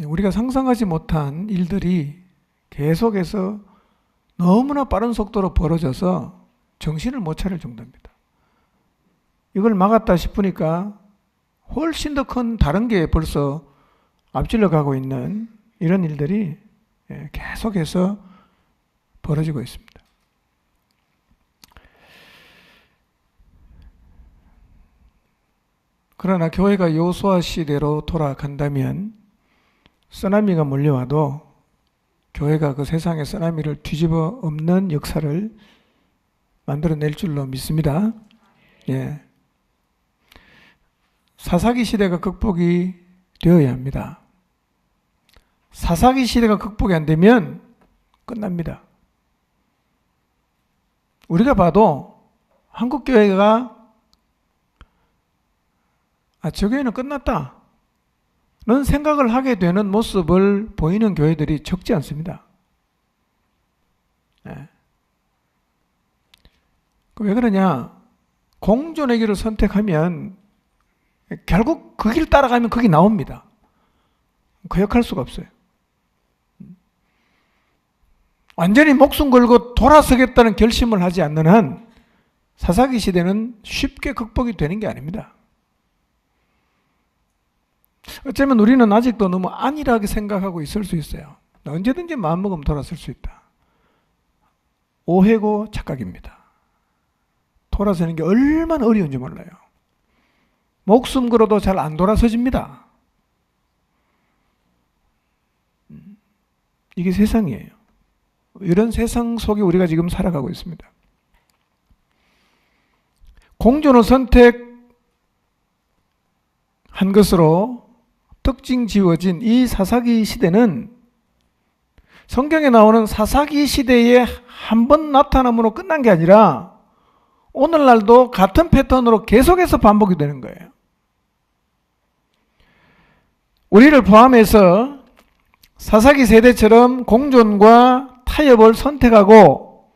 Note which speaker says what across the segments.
Speaker 1: 우리가 상상하지 못한 일들이 계속해서 너무나 빠른 속도로 벌어져서 정신을 못 차릴 정도입니다. 이걸 막았다 싶으니까 훨씬 더 큰 다른 게 벌써 앞질러 가고 있는 이런 일들이 계속해서 벌어지고 있습니다. 그러나 교회가 여호수아 시대로 돌아간다면 쓰나미가 몰려와도 교회가 그 세상의 쓰나미를 뒤집어 엎는 역사를 만들어낼 줄로 믿습니다. 예. 사사기 시대가 극복이 되어야 합니다. 사사기 시대가 극복이 안 되면 끝납니다. 우리가 봐도 한국 교회가 저 교회는 끝났다 는 생각을 하게 되는 모습을 보이는 교회들이 적지 않습니다. 네. 왜 그러냐? 공존의 길을 선택하면 결국 그 길 따라가면 거기 나옵니다. 거역할 수가 없어요. 완전히 목숨 걸고 돌아서겠다는 결심을 하지 않는 한 사사기 시대는 쉽게 극복이 되는 게 아닙니다. 어쩌면 우리는 아직도 너무 안일하게 생각하고 있을 수 있어요. 언제든지 마음먹으면 돌아설 수 있다. 오해고 착각입니다. 돌아서는 게 얼마나 어려운지 몰라요. 목숨 걸어도 잘 안 돌아서집니다. 이게 세상이에요. 이런 세상 속에 우리가 지금 살아가고 있습니다. 공존을 선택한 것으로 특징 지어진 이 사사기 시대는 성경에 나오는 사사기 시대에 한 번 나타남으로 끝난 게 아니라 오늘날도 같은 패턴으로 계속해서 반복이 되는 거예요. 우리를 포함해서 사사기 세대처럼 공존과 타협을 선택하고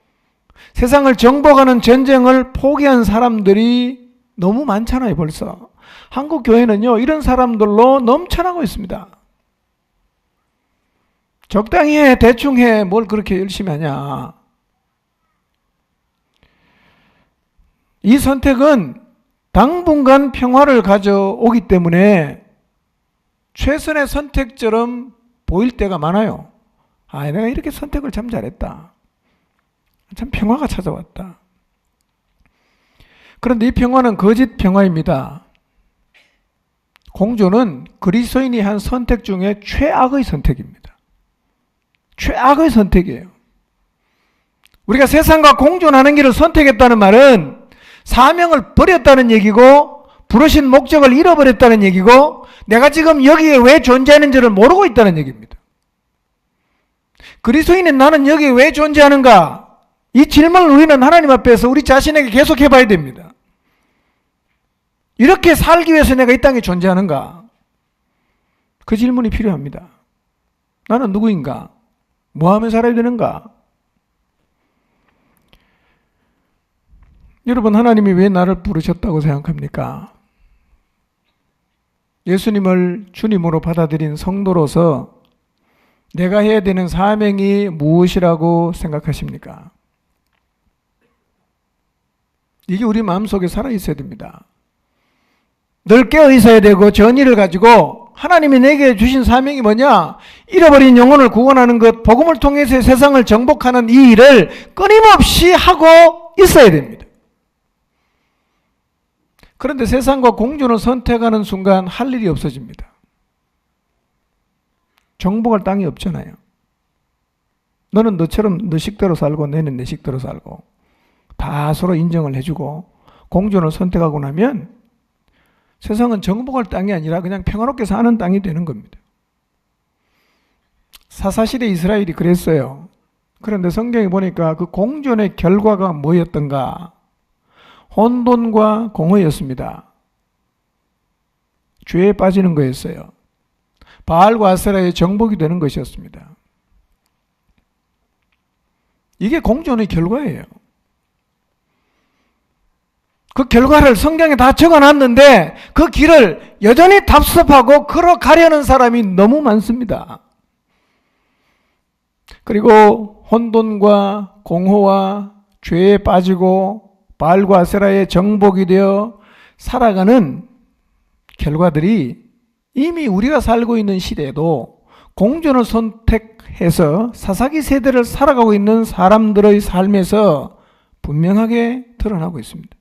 Speaker 1: 세상을 정복하는 전쟁을 포기한 사람들이 너무 많잖아요, 벌써. 한국 교회는요, 이런 사람들로 넘쳐나고 있습니다. 적당히 해, 대충 해, 뭘 그렇게 열심히 하냐. 이 선택은 당분간 평화를 가져오기 때문에 최선의 선택처럼 보일 때가 많아요. 내가 이렇게 선택을 참 잘했다. 참 평화가 찾아왔다. 그런데 이 평화는 거짓 평화입니다. 공존은 그리스도인이 한 선택 중에 최악의 선택입니다. 최악의 선택이에요. 우리가 세상과 공존하는 길을 선택했다는 말은 사명을 버렸다는 얘기고 부르신 목적을 잃어버렸다는 얘기고 내가 지금 여기에 왜 존재하는지를 모르고 있다는 얘기입니다. 그리스도인인 나는 여기에 왜 존재하는가? 이 질문을 우리는 하나님 앞에서 우리 자신에게 계속 해봐야 됩니다. 이렇게 살기 위해서 내가 이 땅에 존재하는가? 그 질문이 필요합니다. 나는 누구인가? 뭐 하며 살아야 되는가? 여러분, 하나님이 왜 나를 부르셨다고 생각합니까? 예수님을 주님으로 받아들인 성도로서 내가 해야 되는 사명이 무엇이라고 생각하십니까? 이게 우리 마음속에 살아있어야 됩니다. 늘 깨어있어야 되고 전의를 가지고 하나님이 내게 주신 사명이 뭐냐? 잃어버린 영혼을 구원하는 것, 복음을 통해서 세상을 정복하는 이 일을 끊임없이 하고 있어야 됩니다. 그런데 세상과 공존을 선택하는 순간 할 일이 없어집니다. 정복할 땅이 없잖아요. 너는 너처럼 너 식대로 살고 너는 내 식대로 살고 다 서로 인정을 해주고 공존을 선택하고 나면 세상은 정복할 땅이 아니라 그냥 평화롭게 사는 땅이 되는 겁니다. 사사시대 이스라엘이 그랬어요. 그런데 성경에 보니까 그 공존의 결과가 뭐였던가? 혼돈과 공허였습니다. 죄에 빠지는 거였어요. 바알과 아세라의 정복이 되는 것이었습니다. 이게 공존의 결과예요. 그 결과를 성경에 다 적어놨는데 그 길을 여전히 답습하고 걸어가려는 사람이 너무 많습니다. 그리고 혼돈과 공허와 죄에 빠지고 바알과 아세라의 정복이 되어 살아가는 결과들이 이미 우리가 살고 있는 시대에도 공존을 선택해서 사사기 세대를 살아가고 있는 사람들의 삶에서 분명하게 드러나고 있습니다.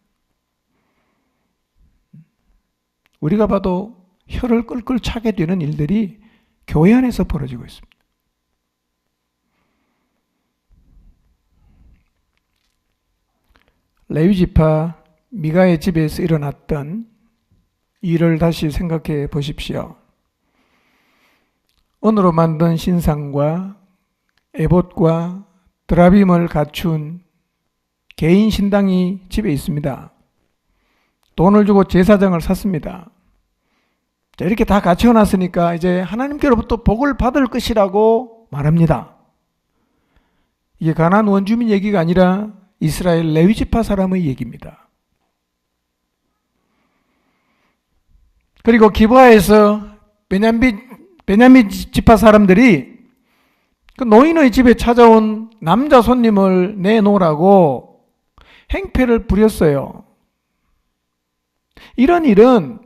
Speaker 1: 우리가 봐도 혀를 끌끌 차게 되는 일들이 교회 안에서 벌어지고 있습니다. 레위지파 미가의 집에서 일어났던 일을 다시 생각해 보십시오. 은으로 만든 신상과 에봇과 드라빔을 갖춘 개인 신당이 집에 있습니다. 돈을 주고 제사장을 샀습니다. 자, 이렇게 다 갖춰놨으니까 이제 하나님께로부터 복을 받을 것이라고 말합니다. 이게 가나안 원주민 얘기가 아니라 이스라엘 레위지파 사람의 얘기입니다. 그리고 기브아에서 베냐민 지파 사람들이 그 노인의 집에 찾아온 남자 손님을 내놓으라고 행패를 부렸어요. 이런 일은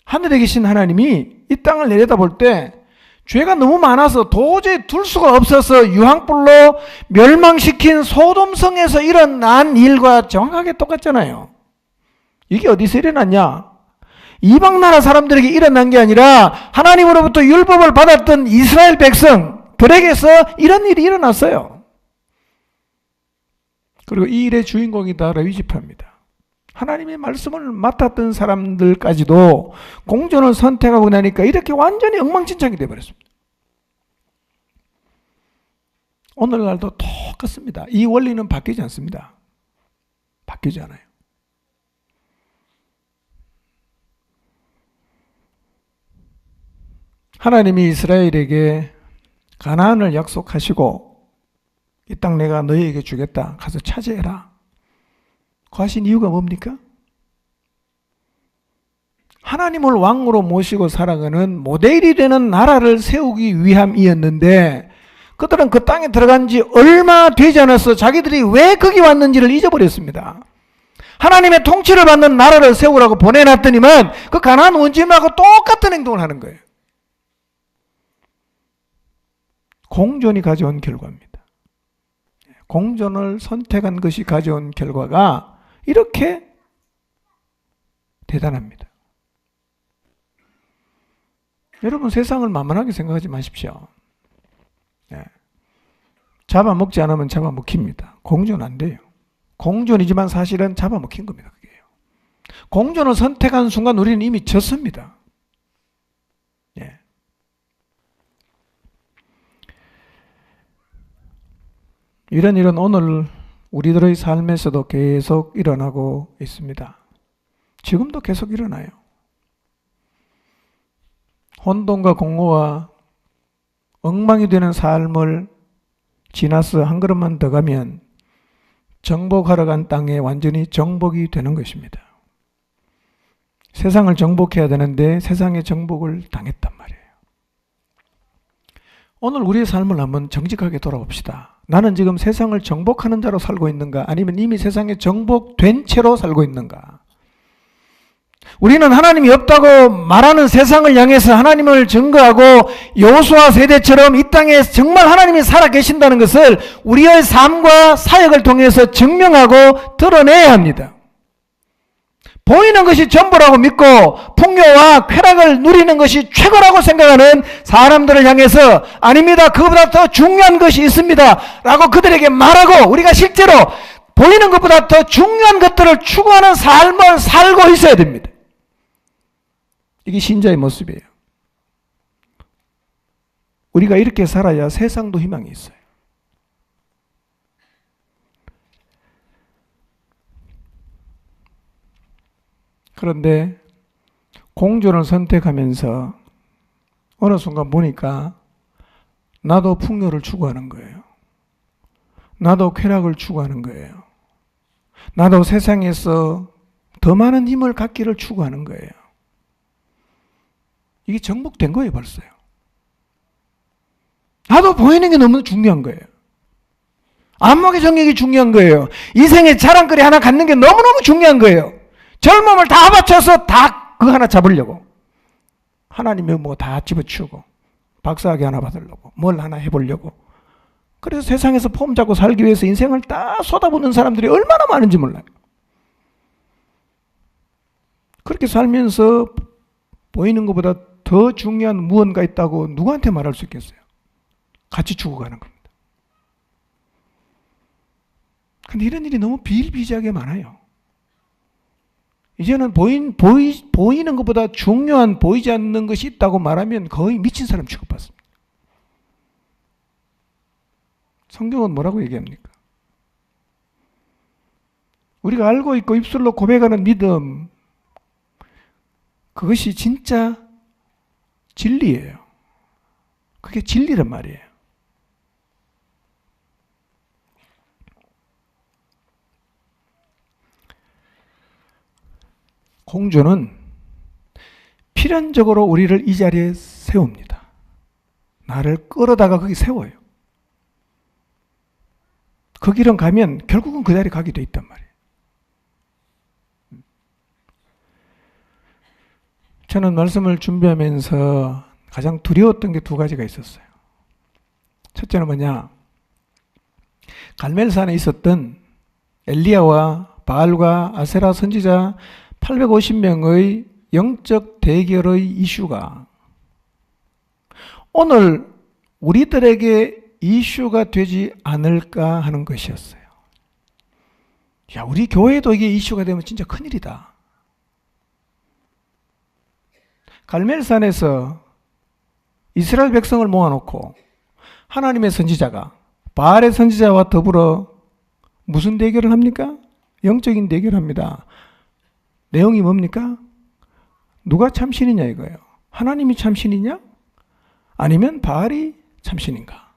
Speaker 1: 하늘에 계신 하나님이 이 땅을 내려다볼 때 죄가 너무 많아서 도저히 둘 수가 없어서 유황불로 멸망시킨 소돔성에서 일어난 일과 정확하게 똑같잖아요. 이게 어디서 일어났냐? 이방 나라 사람들에게 일어난 게 아니라 하나님으로부터 율법을 받았던 이스라엘 백성들에게서 이런 일이 일어났어요. 그리고 이 일의 주인공이 다 레위지파입니다. 하나님의 말씀을 맡았던 사람들까지도 공존을 선택하고 나니까 이렇게 완전히 엉망진창이 되어버렸습니다. 오늘날도 똑같습니다. 이 원리는 바뀌지 않습니다. 바뀌지 않아요. 하나님이 이스라엘에게 가나안을 약속하시고 이 땅 내가 너희에게 주겠다. 가서 차지해라. 그 하신 이유가 뭡니까? 하나님을 왕으로 모시고 살아가는 모델이 되는 나라를 세우기 위함이었는데 그들은 그 땅에 들어간 지 얼마 되지 않아서 자기들이 왜 거기 왔는지를 잊어버렸습니다. 하나님의 통치를 받는 나라를 세우라고 보내놨더니만 그 가나안 원주민하고 똑같은 행동을 하는 거예요. 공존이 가져온 결과입니다. 공존을 선택한 것이 가져온 결과가 이렇게 대단합니다. 여러분 세상을 만만하게 생각하지 마십시오. 잡아먹지 않으면 잡아먹힙니다. 공존 안 돼요. 공존이지만 사실은 잡아먹힌 겁니다. 그게요. 공존을 선택한 순간 우리는 이미 졌습니다. 이런 일은 오늘 우리들의 삶에서도 계속 일어나고 있습니다. 지금도 계속 일어나요. 혼돈과 공허와 엉망이 되는 삶을 지나서 한 걸음만 더 가면 정복하러 간 땅에 완전히 정복이 되는 것입니다. 세상을 정복해야 되는데 세상의 정복을 당했단 말이에요. 오늘 우리의 삶을 한번 정직하게 돌아봅시다. 나는 지금 세상을 정복하는 자로 살고 있는가? 아니면 이미 세상에 정복된 채로 살고 있는가? 우리는 하나님이 없다고 말하는 세상을 향해서 하나님을 증거하고 여호수아 세대처럼 이 땅에 정말 하나님이 살아계신다는 것을 우리의 삶과 사역을 통해서 증명하고 드러내야 합니다. 보이는 것이 전부라고 믿고 풍요와 쾌락을 누리는 것이 최고라고 생각하는 사람들을 향해서 아닙니다. 그보다 더 중요한 것이 있습니다. 라고 그들에게 말하고 우리가 실제로 보이는 것보다 더 중요한 것들을 추구하는 삶을 살고 있어야 됩니다. 이게 신자의 모습이에요. 우리가 이렇게 살아야 세상도 희망이 있어요. 그런데 공존을 선택하면서 어느 순간 보니까 나도 풍요를 추구하는 거예요. 나도 쾌락을 추구하는 거예요. 나도 세상에서 더 많은 힘을 갖기를 추구하는 거예요. 이게 정복된 거예요, 벌써요. 나도 보이는 게 너무 중요한 거예요. 안목의 정력이 중요한 거예요. 인생의 자랑거리 하나 갖는 게 너무너무 중요한 거예요. 젊음을 다 바쳐서 다 그거 하나 잡으려고. 하나님이 뭐 다 집어치우고 박사학위 하나 받으려고 뭘 하나 해보려고. 그래서 세상에서 폼 잡고 살기 위해서 인생을 다 쏟아붓는 사람들이 얼마나 많은지 몰라요. 그렇게 살면서 보이는 것보다 더 중요한 무언가 있다고 누구한테 말할 수 있겠어요? 같이 죽어가는 겁니다. 근데 이런 일이 너무 비일비재하게 많아요. 이제는 보이는 것보다 중요한 보이지 않는 것이 있다고 말하면 거의 미친 사람 취급받습니다. 성경은 뭐라고 얘기합니까? 우리가 알고 있고 입술로 고백하는 믿음, 그것이 진짜 진리예요. 그게 진리란 말이에요. 공주는 필연적으로 우리를 이 자리에 세웁니다. 나를 끌어다가 거기 세워요. 그 길은 가면 결국은 그 자리에 가게 돼 있단 말이에요. 저는 말씀을 준비하면서 가장 두려웠던 게 두 가지가 있었어요. 첫째는 뭐냐? 갈멜산에 있었던 엘리야와 바알과 아세라 선지자 850명의 영적 대결의 이슈가 오늘 우리들에게 이슈가 되지 않을까 하는 것이었어요. 야, 우리 교회도 이게 이슈가 되면 진짜 큰일이다. 갈멜산에서 이스라엘 백성을 모아놓고 하나님의 선지자가 바알의 선지자와 더불어 무슨 대결을 합니까? 영적인 대결을 합니다. 내용이 뭡니까? 누가 참신이냐 이거예요. 하나님이 참신이냐? 아니면 바알이 참신인가?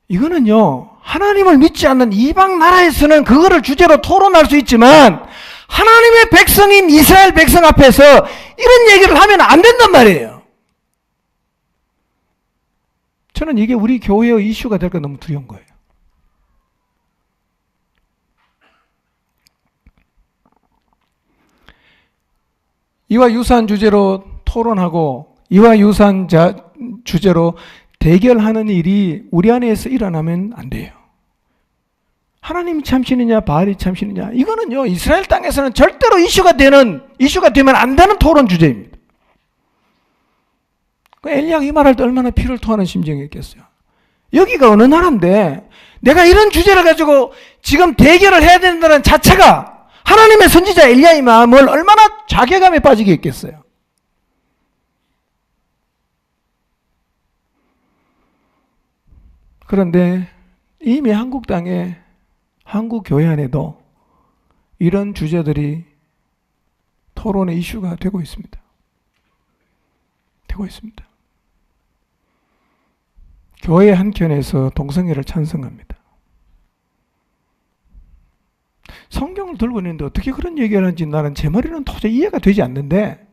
Speaker 1: 이거는요, 하나님을 믿지 않는 이방 나라에서는 그거를 주제로 토론할 수 있지만 하나님의 백성인 이스라엘 백성 앞에서 이런 얘기를 하면 안 된단 말이에요. 저는 이게 우리 교회의 이슈가 될까 너무 두려운 거예요. 이와 유사한 주제로 토론하고 이와 유사한 주제로 대결하는 일이 우리 안에서 일어나면 안 돼요. 하나님이 참신이냐 바알이 참신이냐 이거는요 이스라엘 땅에서는 절대로 이슈가 되면 안 되는 토론 주제입니다. 엘리야가 이 말할 때 얼마나 피를 토하는 심정이었겠어요. 여기가 어느 나라인데 내가 이런 주제를 가지고 지금 대결을 해야 된다는 자체가 하나님의 선지자 엘리야의 마음을 얼마나 자괴감에 빠지게 했겠어요. 그런데 이미 한국 땅에 한국 교회 안에도 이런 주제들이 토론의 이슈가 되고 있습니다. 되고 있습니다. 교회 한켠에서 동성애를 찬성합니다. 성경을 들고 있는데 어떻게 그런 얘기를 하는지 나는 제 머리는 도저히 이해가 되지 않는데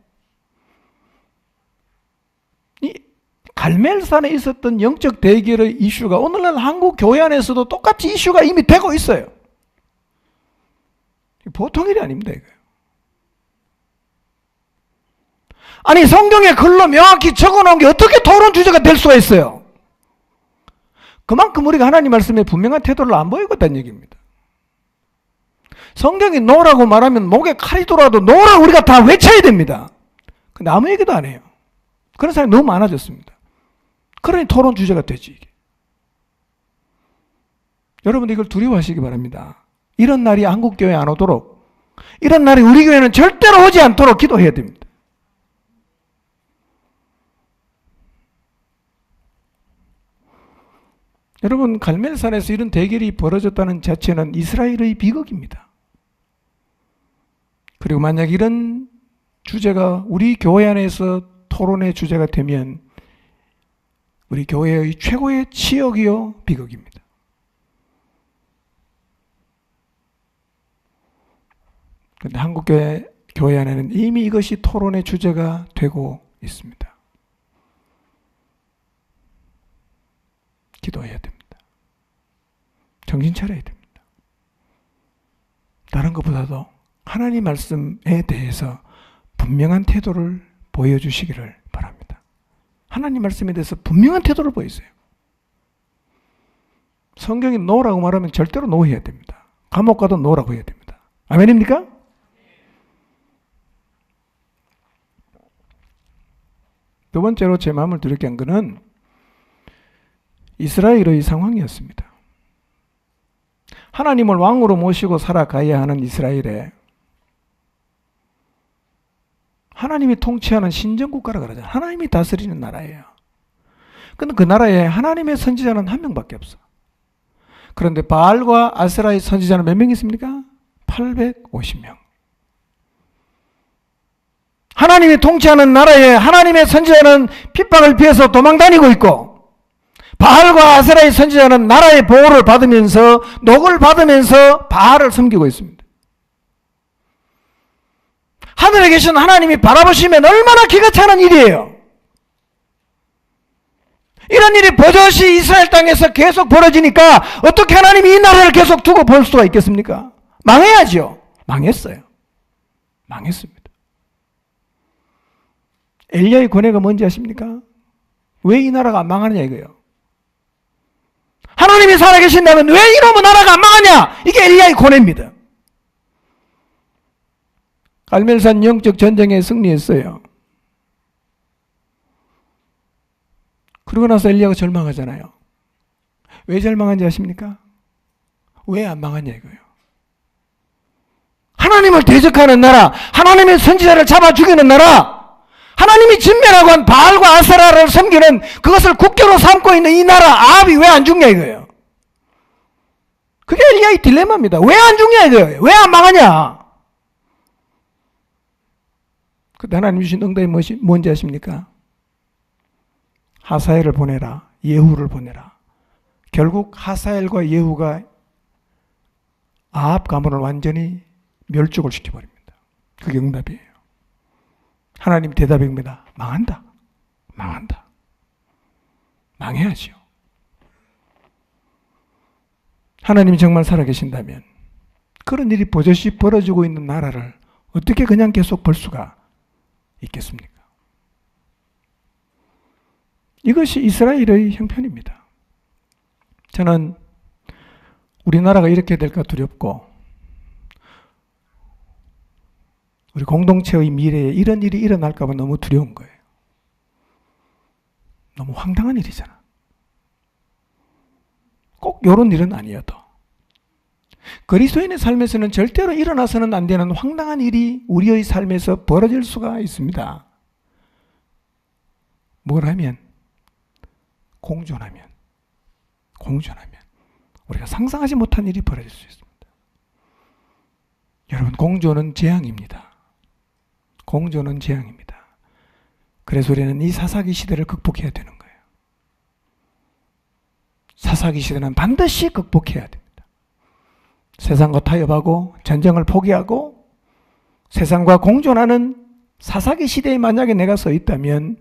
Speaker 1: 이 갈멜산에 있었던 영적 대결의 이슈가 오늘날 한국 교회 안에서도 똑같이 이슈가 이미 되고 있어요. 보통 일이 아닙니다, 이거요. 아니, 성경에 글로 명확히 적어 놓은 게 어떻게 토론 주제가 될 수가 있어요? 그만큼 우리가 하나님 말씀에 분명한 태도를 안 보이고 있다는 얘기입니다. 성경이 노라고 말하면 목에 칼이 들어와도 노라 우리가 다 외쳐야 됩니다. 근데 아무 얘기도 안 해요. 그런 사람이 너무 많아졌습니다. 그러니 토론 주제가 되지, 이게. 여러분 이걸 두려워하시기 바랍니다. 이런 날이 한국교회에 안 오도록, 이런 날이 우리 교회는 절대로 오지 않도록 기도해야 됩니다. 여러분, 갈멜산에서 이런 대결이 벌어졌다는 자체는 이스라엘의 비극입니다. 그리고 만약 이런 주제가 우리 교회 안에서 토론의 주제가 되면 우리 교회의 최고의 치욕이요 비극입니다. 그런데 한국교회 안에는 이미 이것이 토론의 주제가 되고 있습니다. 기도해야 됩니다. 정신 차려야 됩니다. 다른 것보다도 하나님 말씀에 대해서 분명한 태도를 보여주시기를 바랍니다. 하나님 말씀에 대해서 분명한 태도를 보이세요. 성경이 노라고 말하면 절대로 노 해야 됩니다. 감옥 가도 노라고 해야 됩니다. 아멘입니까? 두 번째로 제 마음을 두렵게 한 것은 이스라엘의 상황이었습니다. 하나님을 왕으로 모시고 살아가야 하는 이스라엘에 하나님이 통치하는 신정국가라 그러잖아요. 하나님이 다스리는 나라예요. 근데 그 나라에 하나님의 선지자는 한 명밖에 없어. 그런데 바알과 아세라의 선지자는 몇 명 있습니까? 850명. 하나님이 통치하는 나라에 하나님의 선지자는 핍박을 피해서 도망다니고 있고, 바알과 아세라의 선지자는 나라의 보호를 받으면서 녹을 받으면서 바알을 섬기고 있습니다. 하늘에 계신 하나님이 바라보시면 얼마나 기가 차는 일이에요. 이런 일이 버젓이 이스라엘 땅에서 계속 벌어지니까 어떻게 하나님이 이 나라를 계속 두고 볼 수가 있겠습니까? 망해야죠. 망했어요. 망했습니다. 엘리야의 고뇌가 뭔지 아십니까? 왜 이 나라가 안 망하느냐 이거예요. 하나님이 살아계신다면 왜 이놈의 나라가 안 망하냐? 이게 엘리야의 고뇌입니다. 갈멜산 영적 전쟁에 승리했어요. 그러고 나서 엘리야가 절망하잖아요. 왜 절망한지 아십니까? 왜 안 망하냐 이거예요. 하나님을 대적하는 나라, 하나님의 선지자를 잡아 죽이는 나라, 하나님이 진멸하고 한 바알과 아세라를 섬기는 그것을 국교로 삼고 있는 이 나라 아합이 왜 안 죽냐 이거예요. 그게 엘리야의 딜레마입니다. 왜 안 죽냐 이거예요. 왜 안 망하냐. 그때 하나님 주신 응답이 뭔지 아십니까? 하사엘을 보내라. 예후를 보내라. 결국 하사엘과 예후가 아합 가문을 완전히 멸족을 시켜버립니다. 그게 응답이에요. 하나님 대답입니다. 망한다. 망한다. 망해야죠. 하나님이 정말 살아계신다면 그런 일이 버젓이 벌어지고 있는 나라를 어떻게 그냥 계속 볼 수가 있겠습니까? 이것이 이스라엘의 형편입니다. 저는 우리나라가 이렇게 될까 두렵고 우리 공동체의 미래에 이런 일이 일어날까 봐 너무 두려운 거예요. 너무 황당한 일이잖아. 꼭 이런 일은 아니어도 그리스도인의 삶에서는 절대로 일어나서는 안 되는 황당한 일이 우리의 삶에서 벌어질 수가 있습니다. 뭘 하면? 공존하면 우리가 상상하지 못한 일이 벌어질 수 있습니다. 여러분, 공존은 재앙입니다. 공존은 재앙입니다. 그래서 우리는 이 사사기 시대를 극복해야 되는 거예요. 사사기 시대는 반드시 극복해야 됩니다. 세상과 타협하고 전쟁을 포기하고 세상과 공존하는 사사기 시대에 만약에 내가 서 있다면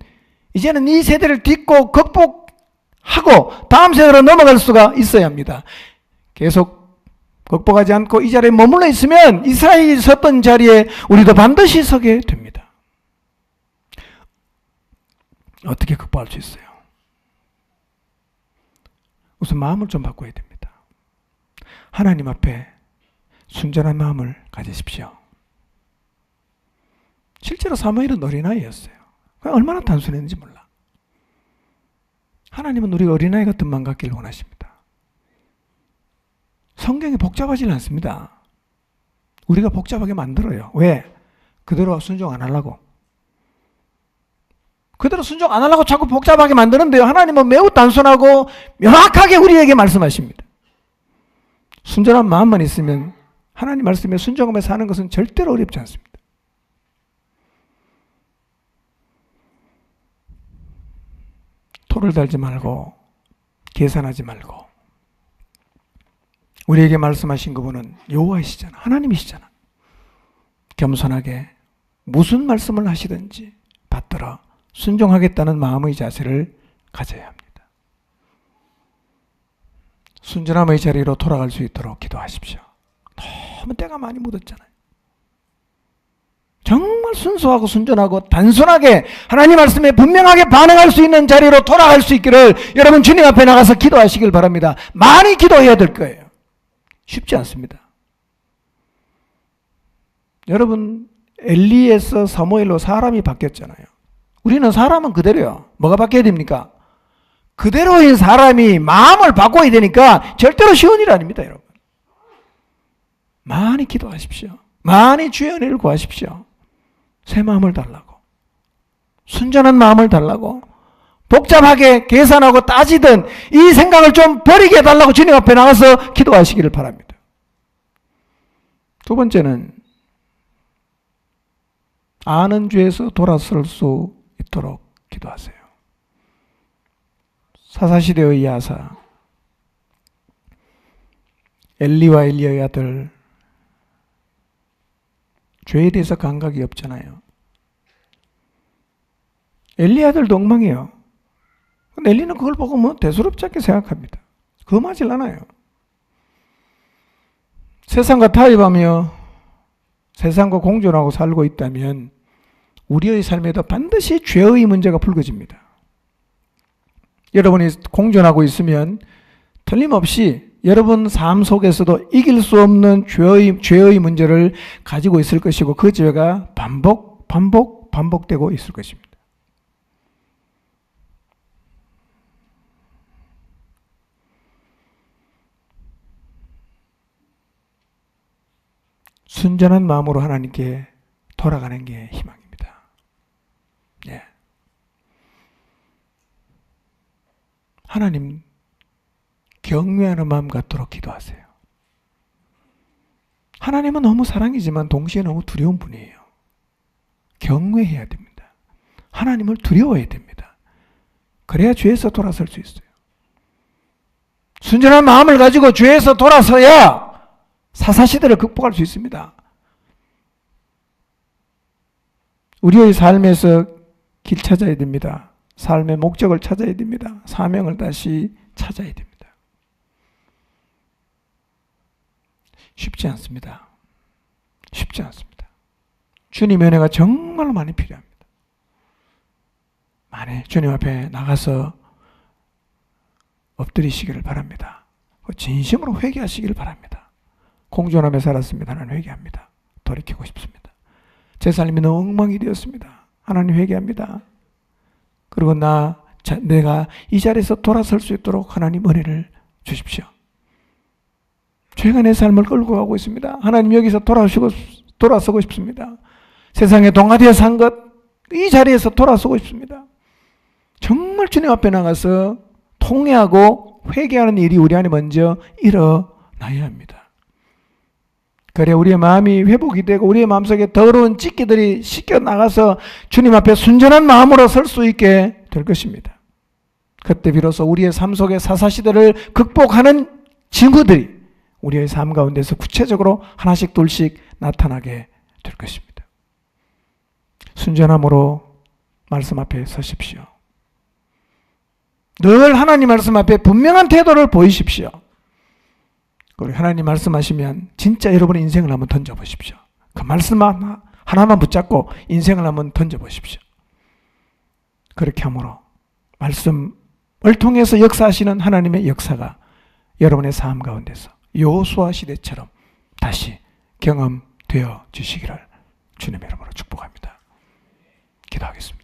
Speaker 1: 이제는 이 세대를 딛고 극복하고 다음 세대로 넘어갈 수가 있어야 합니다. 계속 극복하지 않고 이 자리에 머물러 있으면 이스라엘이 섰던 자리에 우리도 반드시 서게 됩니다. 어떻게 극복할 수 있어요? 우선 마음을 좀 바꿔야 됩니다. 하나님 앞에 순전한 마음을 가지십시오. 실제로 사무엘은 어린아이였어요. 얼마나 단순했는지 몰라. 하나님은 우리가 어린아이 같은 마음 갖기를 원하십니다. 성경이 복잡하지 않습니다. 우리가 복잡하게 만들어요. 왜? 그대로 순종 안 하려고. 그대로 순종 안 하려고 자꾸 복잡하게 만드는데요. 하나님은 매우 단순하고 명확하게 우리에게 말씀하십니다. 순전한 마음만 있으면 하나님 말씀에 순종하며 사는 것은 절대로 어렵지 않습니다. 토를 달지 말고 계산하지 말고 우리에게 말씀하신 그분은 여호와이시잖아. 하나님이시잖아. 겸손하게 무슨 말씀을 하시든지 받들어 순종하겠다는 마음의 자세를 가져야 합니다. 순전함의 자리로 돌아갈 수 있도록 기도하십시오. 너무 때가 많이 묻었잖아요. 정말 순수하고 순전하고 단순하게 하나님 말씀에 분명하게 반응할 수 있는 자리로 돌아갈 수 있기를 여러분 주님 앞에 나가서 기도하시길 바랍니다. 많이 기도해야 될 거예요. 쉽지 않습니다. 여러분 엘리에서 사무엘로 사람이 바뀌었잖아요. 우리는 사람은 그대로요. 뭐가 바뀌어야 됩니까? 그대로인 사람이 마음을 바꿔야 되니까 절대로 쉬운 일 아닙니다, 여러분. 많이 기도하십시오. 많이 주의 은혜를 구하십시오. 새 마음을 달라고. 순전한 마음을 달라고. 복잡하게 계산하고 따지던 이 생각을 좀 버리게 해달라고 주님 앞에 나가서 기도하시기를 바랍니다. 두 번째는 아는 죄에서 돌아설 수 있도록 기도하세요. 사사시대의 야사, 엘리와 엘리의 아들, 죄에 대해서 감각이 없잖아요. 엘리 아들도 엉망이에요. 근데 엘리는 그걸 보고 뭐 대수롭지 않게 생각합니다. 금하질 않아요. 세상과 타협하며 세상과 공존하고 살고 있다면 우리의 삶에도 반드시 죄의 문제가 불거집니다. 여러분이 공존하고 있으면 틀림없이 여러분 삶 속에서도 이길 수 없는 죄의 문제를 가지고 있을 것이고 그 죄가 반복되고 있을 것입니다. 순전한 마음으로 하나님께 돌아가는 게 희망입니다. 예. 하나님 경외하는 마음 갖도록 기도하세요. 하나님은 너무 사랑이지만 동시에 너무 두려운 분이에요. 경외해야 됩니다. 하나님을 두려워해야 됩니다. 그래야 죄에서 돌아설 수 있어요. 순전한 마음을 가지고 죄에서 돌아서야 사사시대를 극복할 수 있습니다. 우리의 삶에서 길 찾아야 됩니다. 삶의 목적을 찾아야 됩니다. 사명을 다시 찾아야 됩니다. 쉽지 않습니다. 쉽지 않습니다. 주님의 은혜가 정말 많이 필요합니다. 많이 주님 앞에 나가서 엎드리시기를 바랍니다. 진심으로 회개하시기를 바랍니다. 공존하며 살았습니다. 하나님 회개합니다. 돌이키고 싶습니다. 제 삶이 너무 엉망이 되었습니다. 하나님 회개합니다. 그리고 내가 이 자리에서 돌아설 수 있도록 하나님 은혜를 주십시오. 죄가 내 삶을 끌고 가고 있습니다. 하나님 여기서 돌아서고 싶습니다. 세상에 동아리에 산 것, 이 자리에서 돌아서고 싶습니다. 정말 주님 앞에 나가서 통회하고 회개하는 일이 우리 안에 먼저 일어나야 합니다. 그래 우리의 마음이 회복이 되고 우리의 마음속에 더러운 찌꺼들이 씻겨 나가서 주님 앞에 순전한 마음으로 설 수 있게 될 것입니다. 그때 비로소 우리의 삶 속의 사사시대를 극복하는 징후들이 우리의 삶 가운데서 구체적으로 하나씩 둘씩 나타나게 될 것입니다. 순전함으로 말씀 앞에 서십시오. 늘 하나님 말씀 앞에 분명한 태도를 보이십시오. 그리고 하나님 말씀하시면 진짜 여러분의 인생을 한번 던져보십시오. 그 말씀 하나만 붙잡고 인생을 한번 던져보십시오. 그렇게 함으로 말씀을 통해서 역사하시는 하나님의 역사가 여러분의 삶 가운데서 여호수아 시대처럼 다시 경험되어 주시기를 주님의 이름으로 축복합니다. 기도하겠습니다.